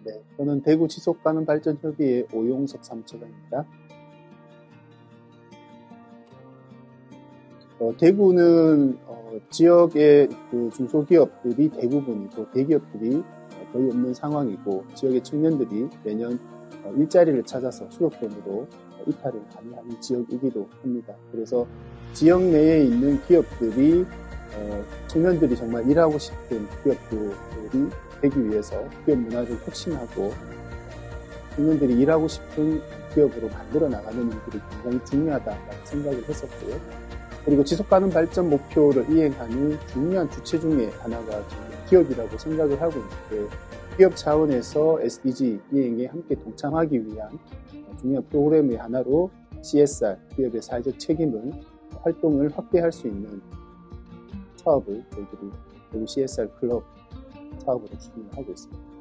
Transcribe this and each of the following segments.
네, 저는 대구 지속가능 발전협의회 오용석 사무처장입니다. 대구는 지역의 그 중소기업들이 대부분이고 대기업들이 거의 없는 상황이고 지역의 청년들이 매년 일자리를 찾아서 수도권으로 이탈을 많이 하는 지역이기도 합니다. 그래서 지역 내에 있는 기업들이 청년들이 정말 일하고 싶은 기업들이 되기 위해서 기업 문화를 혁신하고 청년들이 일하고 싶은 기업으로 만들어 나가는 일들이 굉장히 중요하다라는 생각을 했었고요. 그리고 지속가능 발전 목표를 이행하는 중요한 주체 중에 하나가 기업이라고 생각을 하고 있는데 기업 차원에서 SDG 이행에 함께 동참하기 위한 중요한 프로그램의 하나로 CSR, 기업의 사회적 책임을 활동을 확대할 수 있는 사업을 저희들이 대구 CSR 클럽 사업으로 추진하고 있습니다.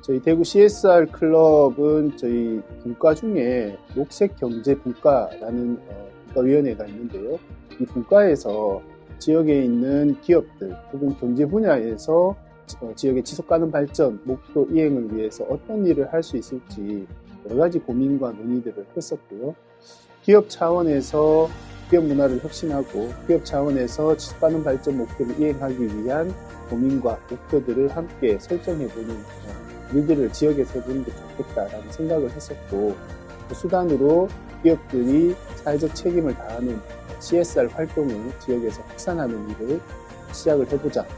저희 대구 CSR 클럽은 저희 분과 중에 녹색경제분과라는 분과위원회가 있는데요. 이 분과에서 지역에 있는 기업들 혹은 경제 분야에서 지역의 지속가능 발전 목표 이행을 위해서 어떤 일을 할 수 있을지 여러 가지 고민과 논의들을 했었고요. 기업 차원에서 기업 문화를 혁신하고 기업 차원에서 지속가능 발전 목표를 이행하기 위한 고민과 목표들을 함께 설정해보는 일들을 지역에서 해보는 게 좋겠다라는 생각을 했었고 그 수단으로 기업들이 사회적 책임을 다하는 CSR 활동을 지역에서 확산하는 일을 시작을 해보자고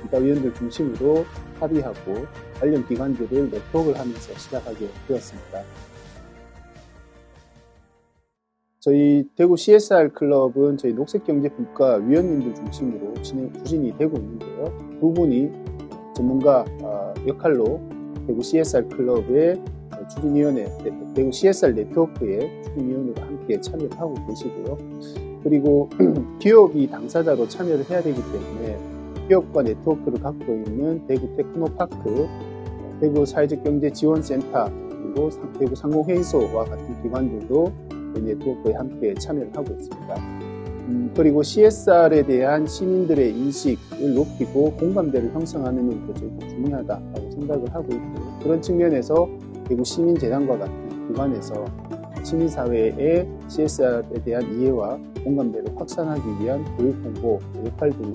분과위원들 중심으로 합의하고 관련 기관들을 네트워크를 하면서 시작하게 되었습니다. 저희 대구 CSR 클럽은 저희 녹색경제분과 위원님들 중심으로 추진이 되고 있는데요. 두 분이 전문가 역할로 대구 CSR 클럽의 추진위원회, 대구 CSR 네트워크의 추진위원으로 함께 참여를 하고 계시고요. 그리고 기업이 당사자로 참여를 해야 되기 때문에 기업과 네트워크를 갖고 있는 대구 테크노파크, 대구 사회적경제지원센터, 그리고 대구 상공회의소와 같은 기관들도 네트워크에 함께 참여를 하고 있습니다. 그리고 CSR에 대한 시민들의 인식을 높이고 공감대를 형성하는 일도 저희가 중요하다고 생각을 하고 있고 그런 측면에서 대구 시민재단과 같은 기관에서 시민사회의 CSR에 대한 이해와 공감대를 확산하기 위한 교육 홍보 역할들을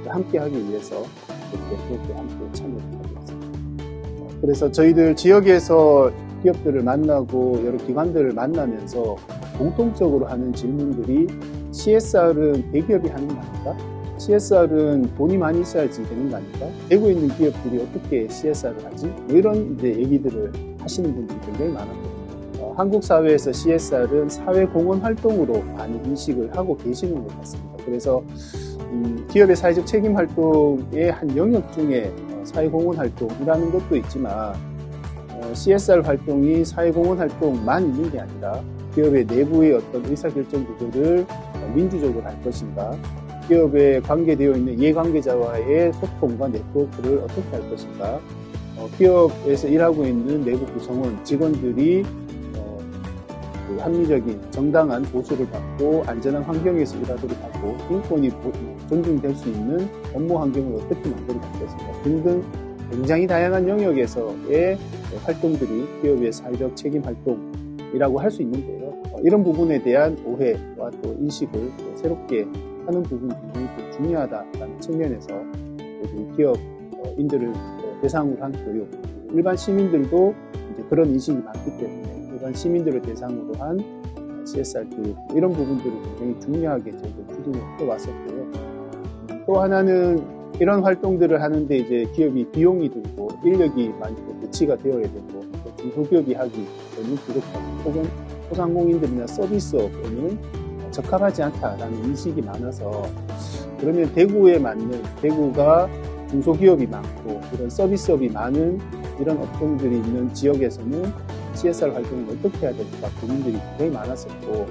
함께 하기 위해서 이렇게 함께 참여를 하고 있습니다. 그래서 저희들 지역에서 기업들을 만나고 여러 기관들을 만나면서 공통적으로 하는 질문들이 CSR은 대기업이 하는 거 아닌가? CSR은 돈이 많이 있어야지 되는 거 아닌가? 대구에 있는 기업들이 어떻게 CSR을 하지? 뭐 이런 이제 얘기들을 하시는 분들이 굉장히 많았거든요. 한국 사회에서 CSR은 사회공헌 활동으로 많이 인식을 하고 계시는 것 같습니다. 그래서 기업의 사회적 책임 활동의 한 영역 중에 사회공헌 활동이라는 것도 있지만 CSR 활동이 사회공헌 활동만 있는 게 아니라 기업의 내부의 어떤 의사결정 구조를 민주적으로 할 것인가, 기업에 관계되어 있는 이해관계자와의 소통과 네트워크를 어떻게 할 것인가, 기업에서 일하고 있는 내부 구성원, 직원들이 합리적인 정당한 보수를 받고 안전한 환경에서 일하도록 하고 인권이 존중될 수 있는 업무 환경을 어떻게 만들어 갈 것인가 등등 굉장히 다양한 영역에서의 활동들이 기업의 사회적 책임 활동이라고 할 수 있는데요. 이런 부분에 대한 오해와 또 인식을 또 새롭게 하는 부분이 굉장히 중요하다는 측면에서 기업인들을 대상으로 한 교육, 일반 시민들도 이제 그런 인식이 많기 때문에 일반 시민들을 대상으로 한 CSR 교육 이런 부분들이 굉장히 중요하게 저희도 추진을 해왔었고요. 또 하나는 이런 활동들을 하는데 이제 기업이 비용이 들고 인력이 많이 배치가 되어야 되고 중소기업이 하기에는 부족하고 혹은 소상공인들이나 서비스업에는 적합하지 않다라는 인식이 많아서 그러면 대구에 맞는 대구가 중소기업이 많고 이런 서비스업이 많은 이런 업종들이 있는 지역에서는 CSR 활동을 어떻게 해야 될까 고민들이 굉장히 많았었고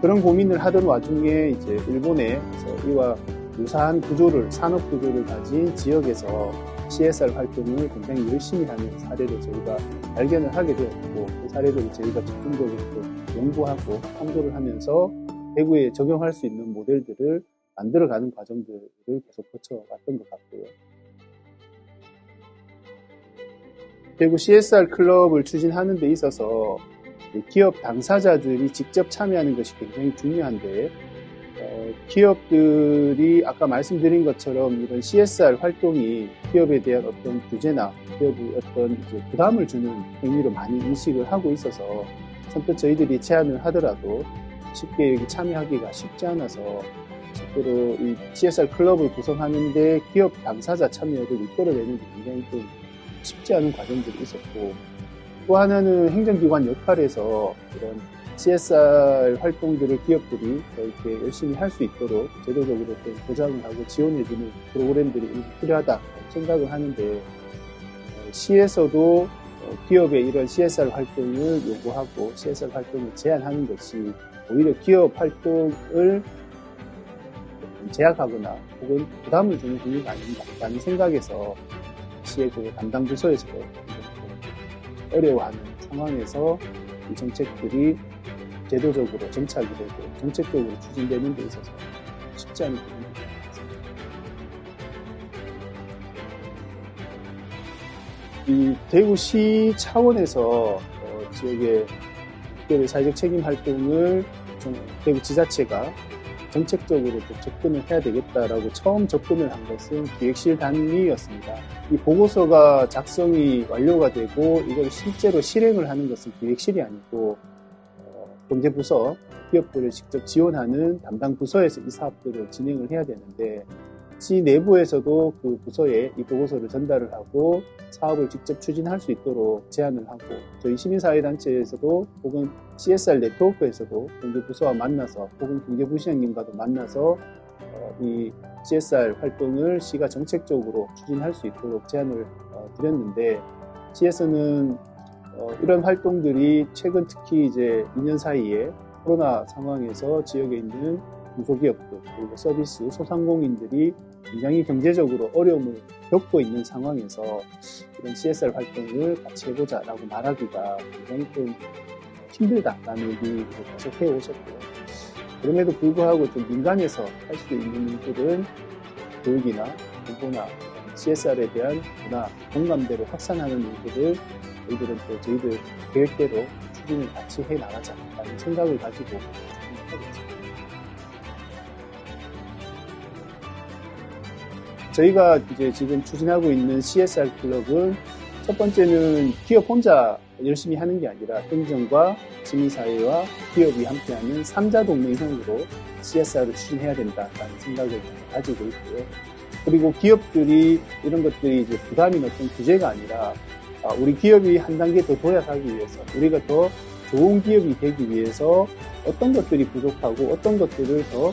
그런 고민을 하던 와중에 이제 일본에서 이와 유사한 구조를 산업 구조를 가진 지역에서 CSR 활동을 굉장히 열심히 하는 사례를 저희가 발견을 하게 되었고 그 사례들을 저희가 집중적으로 연구하고 탐구를 하면서 대구에 적용할 수 있는 모델들을 만들어가는 과정들을 계속 거쳐왔던 것 같고요. 대구 CSR 클럽을 추진하는 데 있어서 기업 당사자들이 직접 참여하는 것이 굉장히 중요한데, 기업들이 아까 말씀드린 것처럼 이런 CSR 활동이 기업에 대한 어떤 규제나 기업이 어떤 이제 부담을 주는 행위로 많이 인식을 하고 있어서 선뜻 저희들이 제안을 하더라도 쉽게 여기 참여하기가 쉽지 않아서 실제로 이 CSR 클럽을 구성하는데 기업 당사자 참여를 이끌어내는 게 굉장히 좀 쉽지 않은 과정들이 있었고, 또 하나는 행정기관 역할에서 이런 CSR 활동들을 기업들이 이렇게 열심히 할 수 있도록 제도적으로 좀 보장을 하고 지원해주는 프로그램들이 필요하다 생각을 하는데, 시에서도 기업의 이런 CSR 활동을 요구하고 CSR 활동을 제한하는 것이 오히려 기업 활동을 제약하거나 혹은 부담을 주는 행위가 아닌가라는 생각에서 시의 그 담당 부서에서 어려워하는 상황에서 이 정책들이 제도적으로 정착이 되고 정책적으로 추진되는 데 있어서 쉽지 않은 부분이 있습니다. 이 대구시 차원에서 지역의 기업의 사회적 책임 활동을 대구 지자체가 정책적으로 좀 접근을 해야 되겠다라고 처음 접근을 한 것은 기획실 단위였습니다. 이 보고서가 작성이 완료가 되고 이걸 실제로 실행을 하는 것은 기획실이 아니고 경제부서, 기업들을 직접 지원하는 담당 부서에서 이 사업들을 진행을 해야 되는데, 시 내부에서도 그 부서에 이 보고서를 전달을 하고 사업을 직접 추진할 수 있도록 제안을 하고, 저희 시민사회단체에서도 혹은 CSR 네트워크에서도 경제부서와 만나서 혹은 경제부시장님과도 만나서 이 CSR 활동을 시가 정책적으로 추진할 수 있도록 제안을 드렸는데, 시에서는 이런 활동들이 최근 특히 이제 2년 사이에 코로나 상황에서 지역에 있는 중소기업들 그리고 서비스 소상공인들이 굉장히 경제적으로 어려움을 겪고 있는 상황에서 이런 CSR 활동을 같이 해보자라고 말하기가 굉장히 좀 힘들다라는 얘기를 계속 해오셨고요. 그럼에도 불구하고 좀 민간에서 할 수 있는 일들은 교육이나 공부나 CSR에 대한 문화, 공감대를 확산하는 일들을 저희들은 또 저희들 계획대로 추진을 같이 해 나가자라는 생각을 가지고 추진하고 있습니다. 저희가 이제 지금 추진하고 있는 CSR 클럽은 첫 번째는 기업 혼자 열심히 하는 게 아니라 행정과 시민사회와 기업이 함께하는 3자 동맹형으로 CSR을 추진해야 된다라는 생각을 가지고 있고요. 그리고 기업들이 이런 것들이 이제 부담인 어떤 규제가 아니라 우리 기업이 한 단계 더 도약하기 위해서, 우리가 더 좋은 기업이 되기 위해서 어떤 것들이 부족하고 어떤 것들을 더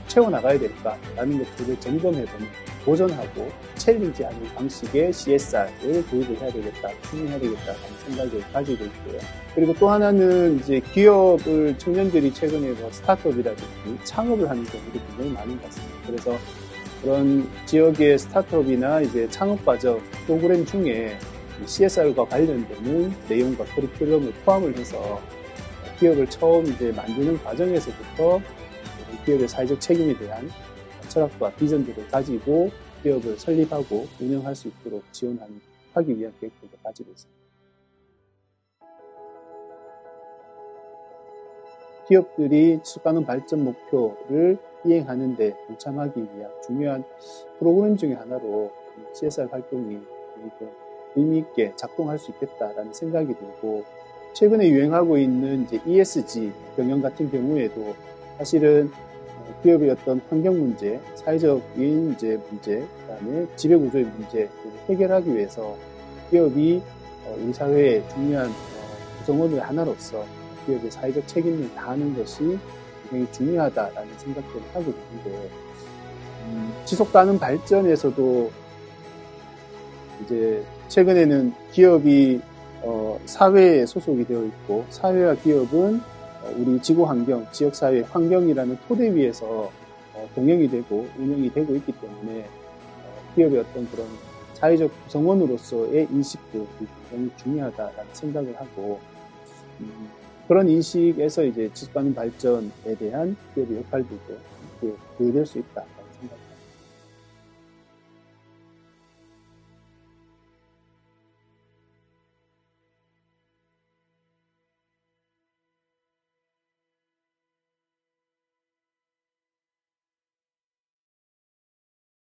채워나가야 될까라는 것들을 점검해보는, 도전하고 챌린지하는 방식의 CSR을 도입을 해야 되겠다, 추진해야 되겠다라는 생각을 가지고 있고요. 그리고 또 하나는 이제 기업을 청년들이 최근에 스타트업이라든지 창업을 하는 경우도 굉장히 많은 것 같습니다. 그래서 그런 지역의 스타트업이나 이제 창업 과정 프로그램 중에 CSR과 관련되는 내용과 커리큘럼을 포함을 해서 기업을 처음 이제 만드는 과정에서부터 기업의 사회적 책임에 대한 철학과 비전들을 가지고 기업을 설립하고 운영할 수 있도록 지원하기 위한 계획들도 가지고 있습니다. 기업들이 지속가능 발전 목표를 이행하는 데 동참하기 위한 중요한 프로그램 중에 하나로 CSR 활동이 의미 있게 작동할 수 있겠다라는 생각이 들고, 최근에 유행하고 있는 이제 ESG 경영 같은 경우에도 사실은 기업의 어떤 환경 문제, 사회적인 이제 문제, 그다음에 지배구조의 문제를 해결하기 위해서 기업이 우리 사회의 중요한 구성원의 하나로서 기업의 사회적 책임을 다하는 것이 굉장히 중요하다라는 생각들을 하고 있는데, 지속가능 발전에서도 이제 최근에는 기업이 사회에 소속이 되어 있고, 사회와 기업은 우리 지구 환경, 지역 사회 환경이라는 토대 위에서 경영이 되고 운영이 되고 있기 때문에 기업의 어떤 그런 사회적 구성원으로서의 인식도 굉장히 중요하다라는 생각을 하고, 그런 인식에서 이제 지속가능 발전에 대한 기업의 역할들도 이렇게 보여줄 수 있다.